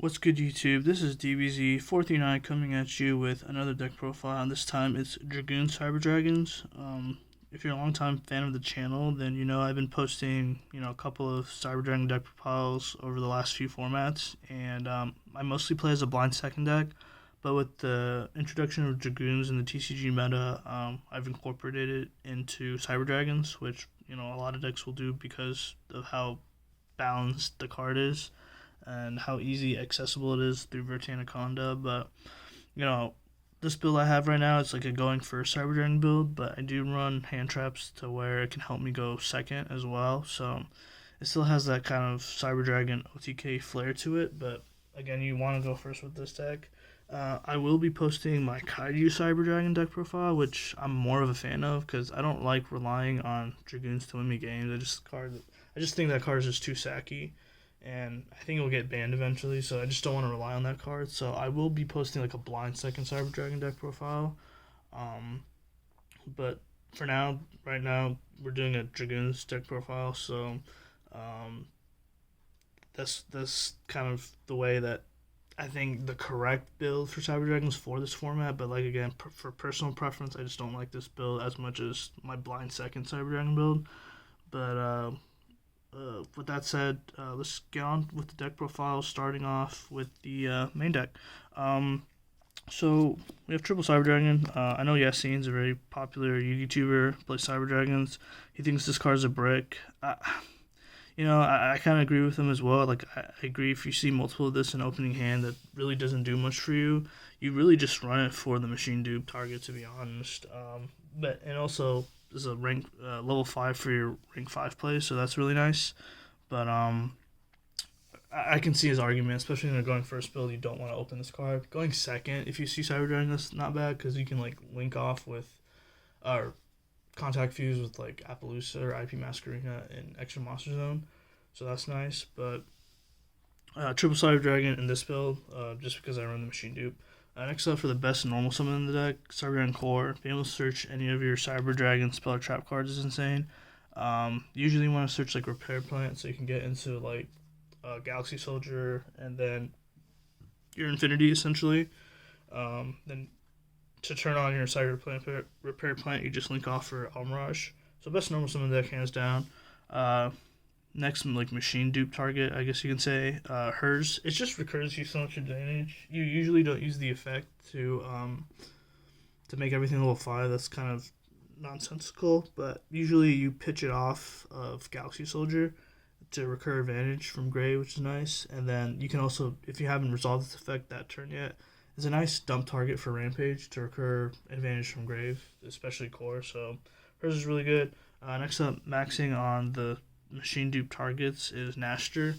What's good, YouTube? This is DBZ439 coming at you with another deck profile, and this time it's Dragoon Cyber Dragons. If you're a long-time fan of the channel, then you know I've been posting, a couple of Cyber Dragon deck profiles over the last few formats, and I mostly play as a blind second deck, but with the introduction of Dragoons in the TCG meta, I've incorporated it into Cyber Dragons, which, a lot of decks will do because of how balanced the card is and how easy accessible it is through Verte Anaconda. But you know, this build I have right now is like a going first Cyber Dragon build, but I do run hand traps to where it can help me go second as well. So it still has that kind of Cyber Dragon OTK flair to it. But again, you want to go first with this deck. I will be posting my Kaiju Cyber Dragon deck profile, which I'm more of a fan of because I don't like relying on Dragoons to win me games. I just think that card is just too sacky, and I think it'll get banned eventually, so I just don't want to rely on that card. So I will be posting like a blind second Cyber Dragon deck profile. But for now, right now, we're doing a Dragoons deck profile, so um, that's kind of the way that I think the correct build for Cyber Dragons for this format. But like again, for personal preference, I just don't like this build as much as my blind second Cyber Dragon build. But with that said, let's get on with the deck profile, starting off with the main deck. So we have Triple Cyber Dragon. I know Yassine's a very popular YouTuber, plays Cyber Dragons. He thinks this card's a brick. I kind of agree with him as well. Like, I agree if you see multiple of this in opening hand that really doesn't do much for you, you really just run it for the machine dupe target, to be honest. And also, there's a rank level 5 for your rank 5 play, so that's really nice. But I can see his argument, especially in a going first build. You don't want to open this card. Going second, if you see Cyber Dragon, that's not bad because you can like link off with or contact fuse with like Appaloosa or IP Masquerena in Extra Monster Zone, so that's nice. But Triple Cyber Dragon in this build, just because I run the machine dupe. Next up, for the best normal summon in the deck, Cyber Dragon Core. Being able to search any of your Cyber Dragon spell or trap cards is insane. Usually you want to search like Repair Plant so you can get into like Galaxy Soldier and then your Infinity essentially. Then to turn on your Cyber Repair Plant, you just link off for Almiraj. So best normal summon deck, hands down. Next, like machine dupe target, I guess you can say. Herz. It just recurs you so much advantage. You usually don't use the effect to make everything level 5. That's kind of nonsensical. But usually you pitch it off of Galaxy Soldier to recur advantage from Grave, which is nice. And then you can also, if you haven't resolved this effect that turn yet, it's a nice dump target for Rampage to recur advantage from Grave, especially Core. So hers is really good. Next up, maxing on the machine dupe targets is Nachster.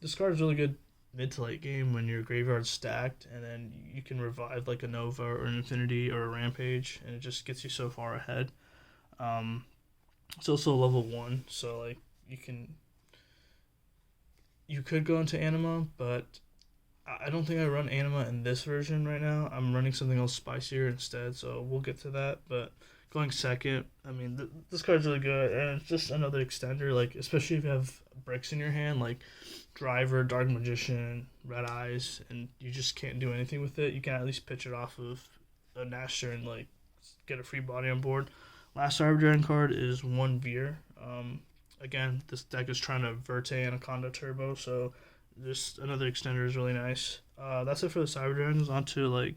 This card is really good mid to late game when your graveyard's stacked, and then you can revive like a Nova or an Infinity or a Rampage, and it just gets you so far ahead. It's also level 1, so like you could go into Anima, but I don't think I run Anima in this version right now. I'm running something else spicier instead, so we'll get to that. But going second, I mean, this card's really good, and it's just another extender, like, especially if you have bricks in your hand, like Driver, Dark Magician, Red Eyes, and you just can't do anything with it. You can at least pitch it off of a Nachster and, like, get a free body on board. Last Cyber Dragon card is one Vier. Again, this deck is trying to Verte Anaconda Turbo, so just another extender is really nice. That's it for the Cyber Dragons. On to, like,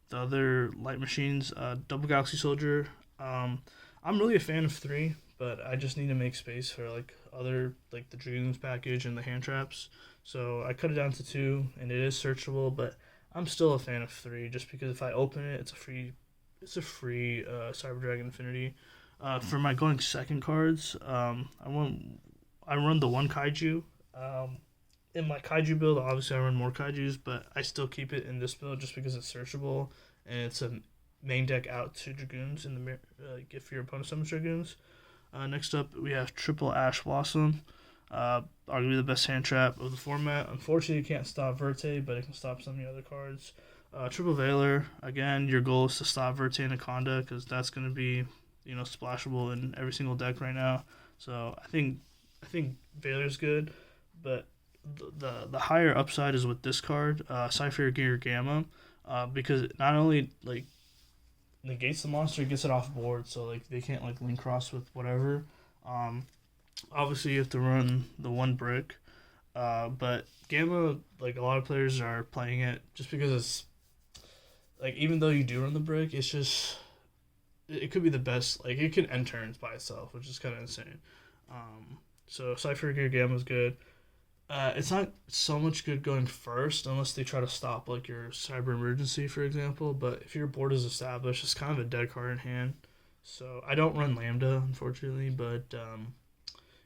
the other light machines. Double Galaxy Soldier. I'm really a fan of 3, but I just need to make space for like other, like the Dragoons package and the hand traps. So I cut it down to 2, and it is searchable, but I'm still a fan of 3 just because if I open it, it's a free Cyber Dragon Infinity. For my going second cards, I run the one Kaiju. In my Kaiju build, obviously I run more Kaijus, but I still keep it in this build just because it's searchable and it's a main deck out to Dragoons in the if your opponent summons Dragoons. Next up, we have Triple Ash Blossom. Arguably the best hand trap of the format. Unfortunately, you can't stop Verte, but it can stop some of the other cards. Triple Veiler. Again, your goal is to stop Verte Anaconda because that's going to be splashable in every single deck right now. So I think Veiler's good, but the higher upside is with this card, Cyber-Gear Gamma, because it not only like negates the monster, it gets it off board, so like they can't like link cross with whatever. Um, Obviously you have to run the one brick, but Gamma, like a lot of players are playing it just because it's like, even though you do run the brick, it's just it could be the best. Like it could end turns by itself, which is kind of insane. So Cyber Gamma is good. It's not so much good going first unless they try to stop like your Cyber Emergency, for example. But if your board is established, it's kind of a dead card in hand. So I don't run Lambda, unfortunately, but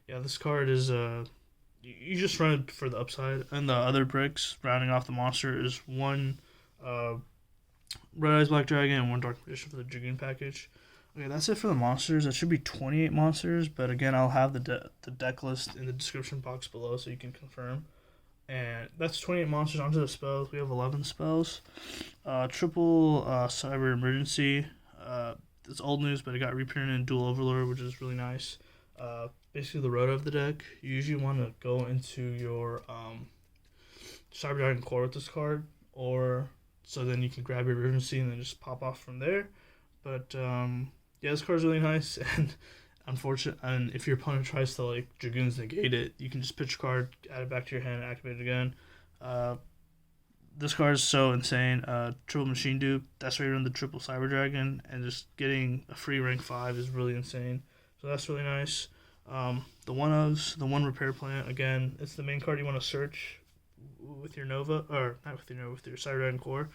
yeah, this card is you just run it for the upside, and the other bricks rounding off the monster is one Red Eyes Black Dragon and one Dark Magician for the Dragoon package. Okay, that's it for the monsters. That should be 28 monsters, but again, I'll have the deck list in the description box below so you can confirm. And that's 28 monsters. Onto the spells. We have 11 spells. Triple Cyber Emergency. It's old news, but it got reprinted in Dual Overlord, which is really nice. Basically, the road of the deck, you usually want to go into your Cyber Dragon core with this card, or so then you can grab your emergency and then just pop off from there. But yeah, this card's really nice, and and if your opponent tries to like Dragoons negate it, you can just pitch a card, add it back to your hand, and activate it again. This card is so insane. Triple Machine Dupe, that's where you run the triple Cyber Dragon, and just getting a free rank 5 is really insane. So that's really nice. The one Repair Plant, again, it's the main card you want to search with your Nova, or not with your Nova, with your Cyber Dragon core.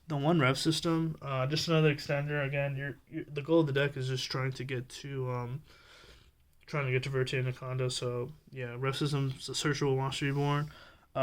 The one Revsystem, just another extender. Again, the goal of the deck is just trying to get to Verte and Anaconda. So yeah, Revsystem's a searchable monster reborn.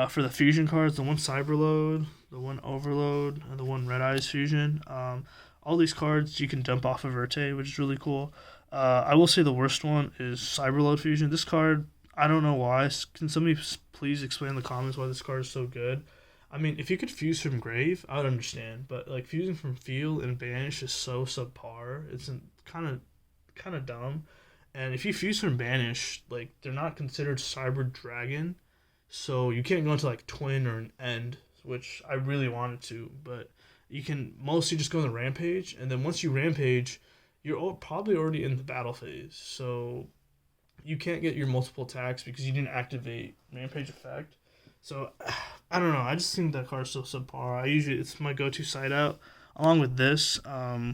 For the fusion cards, the one Cyberload, the one Overload, and the one Red Eyes Fusion. All these cards you can dump off of Verte, which is really cool. I will say the worst one is Cyberload Fusion. This card, I don't know why. Can somebody please explain in the comments why this card is so good? I mean, if you could fuse from Grave, I would understand. But like fusing from Field and Banish is so subpar. It's kind of dumb. And if you fuse from Banish, like they're not considered Cyber Dragon, so you can't go into like Twin or an End, which I really wanted to. But you can mostly just go in the Rampage, and then once you Rampage, you're probably already in the battle phase, so you can't get your multiple attacks because you didn't activate Rampage effect. So I don't know. I just think that card's so subpar. It's my go-to side out along with this. I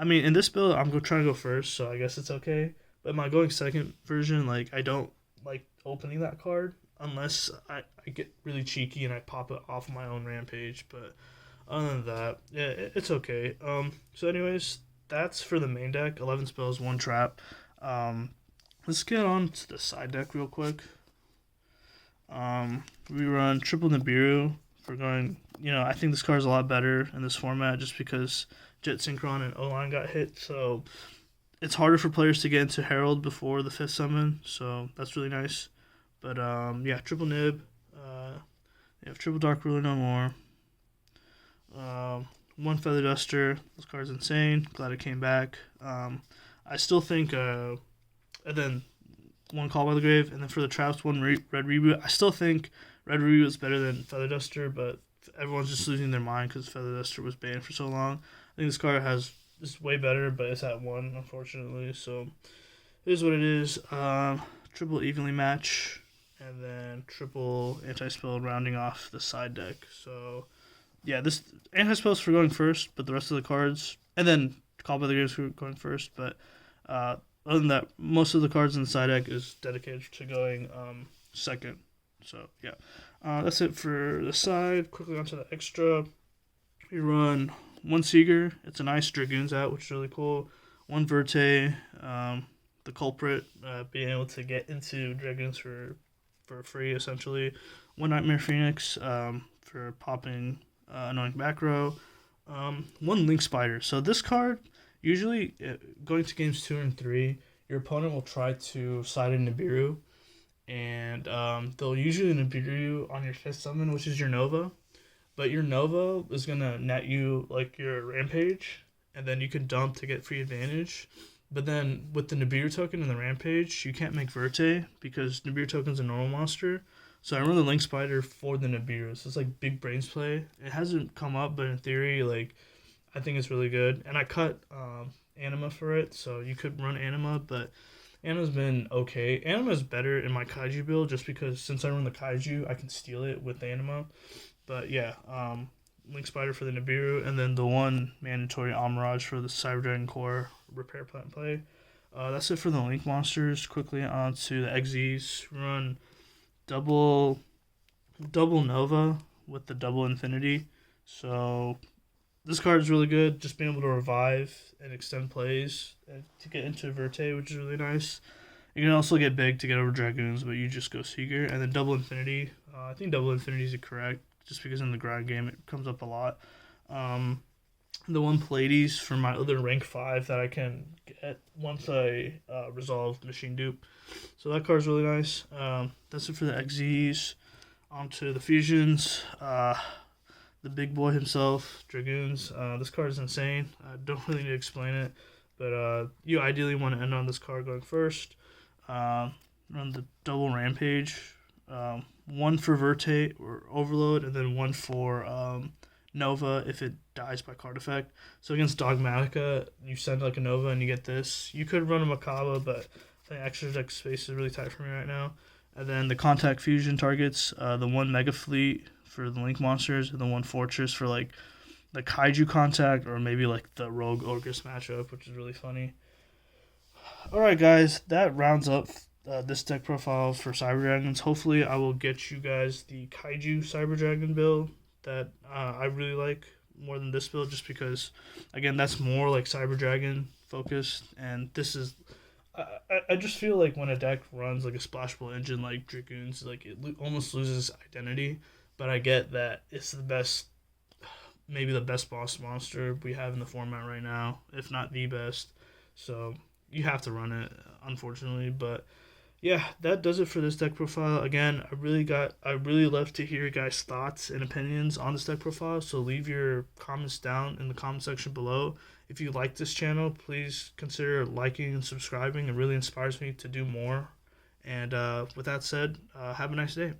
mean, in this build, I'm trying to go first, so I guess it's okay. But my going second version, like I don't like opening that card unless I get really cheeky and I pop it off my own Rampage. But other than that, yeah, it's okay. So anyways, that's for the main deck. 11 spells, 1 trap. Let's get on to the side deck real quick. We run triple Nibiru for going. I think this card's a lot better in this format just because Jet Synchron and O-Line got hit. So it's harder for players to get into Herald before the 5th summon. So that's really nice. But yeah, triple Nib. You have triple Dark Ruler no more. One Feather Duster. This card's insane. Glad it came back. I still think, and then one Call by the Grave, and then for the traps, one Red Reboot. I still think Red Reboot is better than Feather Duster, but everyone's just losing their mind because Feather Duster was banned for so long. I think this card is way better, but it's at 1, unfortunately. So it is what it is. Triple Evenly Match, and then triple Anti-Spell rounding off the side deck. So yeah, this Anti-Spell's for going first, but the rest of the cards, and then Call by the Graves for going first, but other than that, most of the cards in the side deck is dedicated to going second. So yeah, that's it for the side. Quickly onto the extra. We run one Seeger. It's a nice Dragoons out, which is really cool. One Verte, the culprit, being able to get into Dragoons for free, essentially. One Knightmare Phoenix for popping annoying back row. One Link Spider. So this card, usually going to games 2 and 3, your opponent will try to side in Nibiru, and they'll usually Nibiru you on your 5th summon, which is your Nova. But your Nova is going to net you like your Rampage, and then you can dump to get free advantage. But then with the Nibiru token and the Rampage, you can't make Verte because Nibiru token's a normal monster. So I run the Link Spider for the Nibiru. So it's like big brains play. It hasn't come up, but in theory, like I think it's really good. And I cut Anima for it, so you could run Anima, but Anima's been okay. Anima's better in my Kaiju build just because since I run the Kaiju, I can steal it with the Anima. But yeah, Link Spider for the Nibiru, and then the one mandatory Almiraj for the Cyber Dragon Core Repair Plant play. That's it for the Link monsters. Quickly on to the XZs. Run double Nova with the double Infinity. So this card is really good. Just being able to revive and extend plays and to get into Verte, which is really nice. You can also get big to get over Dragoons, but you just go Seeker. And then double Infinity. I think double Infinity is correct, just because in the grind game it comes up a lot. The one Pleiades for my other rank 5 that I can get once I resolve Machine Dupe. So that card's really nice. That's it for the XZs. On to the Fusions. The big boy himself, Dragoons. This card is insane. I don't really need to explain it, but you ideally want to end on this card going first. Run the double Rampage. One for Verte or Overload, and then one for Nova if it dies by card effect. So against Dogmatica, you send like a Nova and you get this. You could run a Makaba, but I think extra deck space is really tight for me right now. And then the Contact Fusion targets, the one Megafleet for the Link monsters, and the one Fortress for like the Kaiju Contact, or maybe like the Rogue Ogress matchup, which is really funny. Alright guys, that rounds up this deck profile for Cyber Dragons. Hopefully I will get you guys the Kaiju Cyber Dragon build that I really like more than this build, just because, again, that's more like Cyber Dragon focused, and this is... I just feel like when a deck runs like a splashable engine like Dragoons, like it almost loses identity. But I get that it's the best, maybe the best boss monster we have in the format right now, if not the best. So you have to run it, unfortunately. But yeah, that does it for this deck profile. Again, I really love to hear your guys' thoughts and opinions on this deck profile. So leave your comments down in the comment section below. If you like this channel, please consider liking and subscribing. It really inspires me to do more. And with that said, have a nice day.